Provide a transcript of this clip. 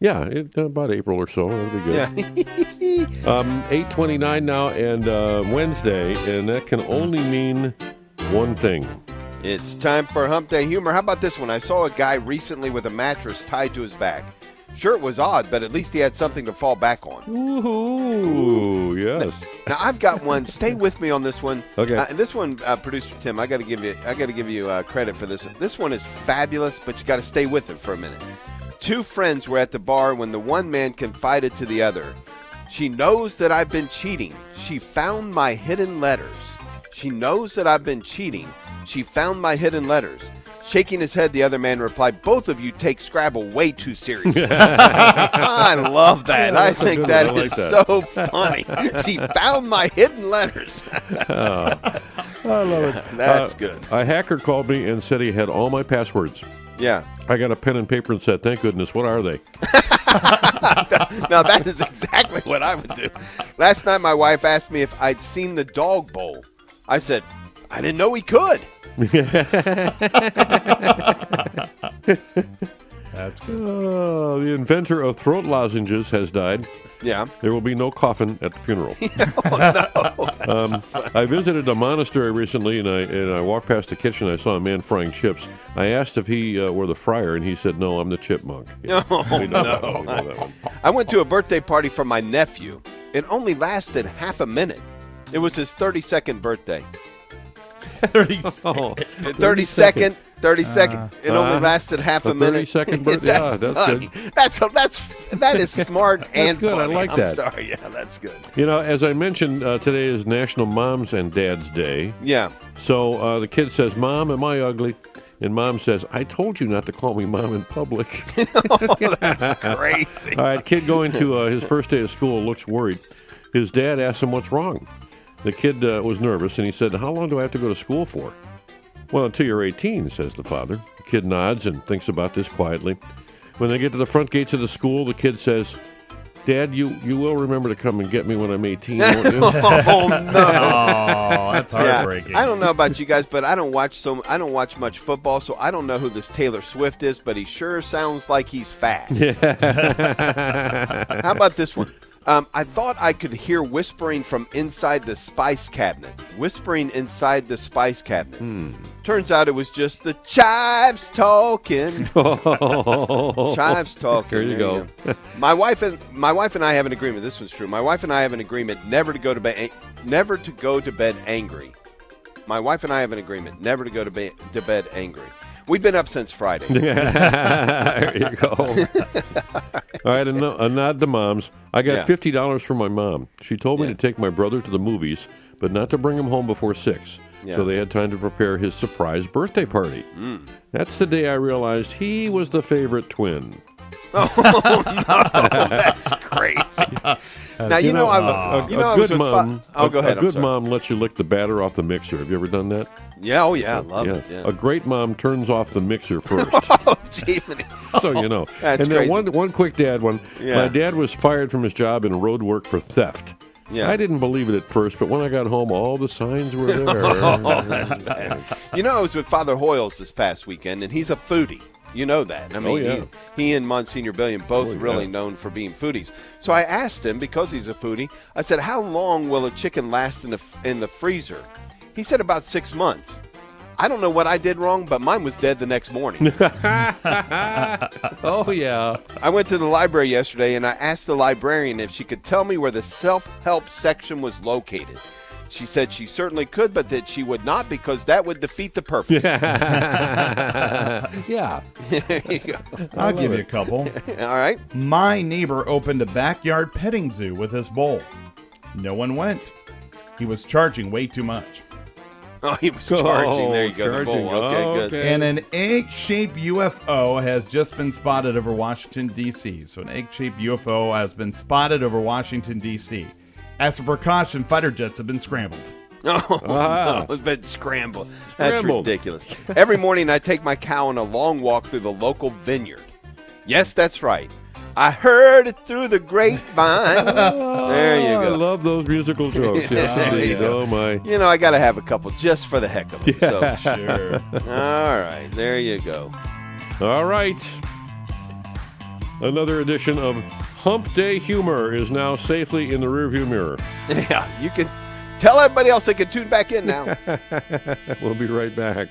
Yeah, about April or so. That'll be good. Yeah. 8:29 now, and Wednesday, and that can only mean one thing. It's time for Hump Day Humor. How about this one? I saw a guy recently with a mattress tied to his back. Sure, it was odd, but at least he had something to fall back on. Ooh, yes. Now I've got one. Stay with me on this one. Okay. And this one, producer Tim, I got to give you credit for this one. This one is fabulous, but you got to stay with it for a minute. Two friends were at the bar when the one man confided to the other, "She knows that I've been cheating. She found my hidden letters. She knows that I've been cheating. She found my hidden letters." Shaking his head, the other man replied, "Both of you take Scrabble way too seriously." I love that. Yeah, I think that is so funny. She found my hidden letters. I love it. That's good. A hacker called me and said he had all my passwords. Yeah. I got a pen and paper and said, "Thank goodness. What are they?" Now, that is exactly what I would do. Last night, my wife asked me if I'd seen the dog bowl. I said, "I didn't know he could." That's good. The inventor of throat lozenges has died. Yeah. There will be no coffin at the funeral. Oh, no. I visited a monastery recently, and I walked past the kitchen. I saw a man frying chips. I asked if he were the fryer, and he said, "No, I'm the chipmunk." Yeah, Oh, we know no. that one, we know that one. I went to a birthday party for my nephew. It only lasted half a minute. It was his 32nd birthday. 30 Oh, 30 second. It only lasted half a minute. 30-second birthday. Yeah, that's funny. good. That is smart and good. I funny. like that. I'm sorry. Yeah, that's good. You know, as I mentioned, today is National Moms and Dads Day. Yeah. So the kid says, "Mom, am I ugly?" And Mom says, "I told you not to call me Mom in public." Oh, that's crazy. All right, kid going to his first day of school looks worried. His dad asks him what's wrong. The kid was nervous, and he said, "How long do I have to go to school for?" "Well, until you're 18, says the father. The kid nods and thinks about this quietly. When they get to the front gates of the school, the kid says, "Dad, you will remember to come and get me when I'm 18, won't you?" Oh, no. Oh, that's heartbreaking. I don't know about you guys, but I don't watch much football, so I don't know who this Taylor Swift is, but he sure sounds like he's fat. How about this one? I thought I could hear whispering from inside the spice cabinet. Whispering inside the spice cabinet. Turns out it was just the chives talking. Chives talking. There you go. My wife and I have an agreement. This one's true. My wife and I have an agreement never to go to bed angry. My wife and I have an agreement never to go to bed angry. We've been up since Friday. There you go. All right, a nod to moms. I got $50 from my mom. She told me to take my brother to the movies, but not to bring him home before 6. Yeah. So they had time to prepare his surprise birthday party. That's the day I realized he was the favorite twin. Oh, no, that's crazy. Now, A good mom lets you lick the batter off the mixer. Have you ever done that? Yeah, oh yeah, I love it. Yeah. A great mom turns off the mixer first. Oh, gee, So you know. That's and then crazy. one quick dad one. Yeah. My dad was fired from his job in road work for theft. Yeah. I didn't believe it at first, but when I got home, all the signs were there. Oh, that's bad. I was with Father Hoyles this past weekend, and he's a foodie. You know that. I mean, he and Monsignor Billion both really known for being foodies. So I asked him, because he's a foodie, I said, "How long will a chicken last in the freezer?" He said about 6 months. I don't know what I did wrong, but mine was dead the next morning. Oh, yeah. I went to the library yesterday, and I asked the librarian if she could tell me where the self-help section was located. She said she certainly could, but that she would not because that would defeat the purpose. Yeah. There you go. I'll give you a couple. All right. My neighbor opened a backyard petting zoo with his bull. No one went. He was charging way too much. Oh, he was charging. There you go. The bull. Okay, good. And an egg-shaped UFO has just been spotted over Washington, D.C. So an egg-shaped UFO has been spotted over Washington, D.C. As a precaution, fighter jets have been scrambled. Oh, no, it's been scrambled. That's ridiculous. Every morning I take my cow on a long walk through the local vineyard. Yes, that's right. I heard it through the grapevine. There you go. I love those musical jokes. Yes, indeed. Oh, my. I got to have a couple just for the heck of it. Yeah. So. Sure. All right. There you go. All right. Another edition of Hump Day Humor is now safely in the rearview mirror. Yeah, you can tell everybody else they can tune back in now. We'll be right back.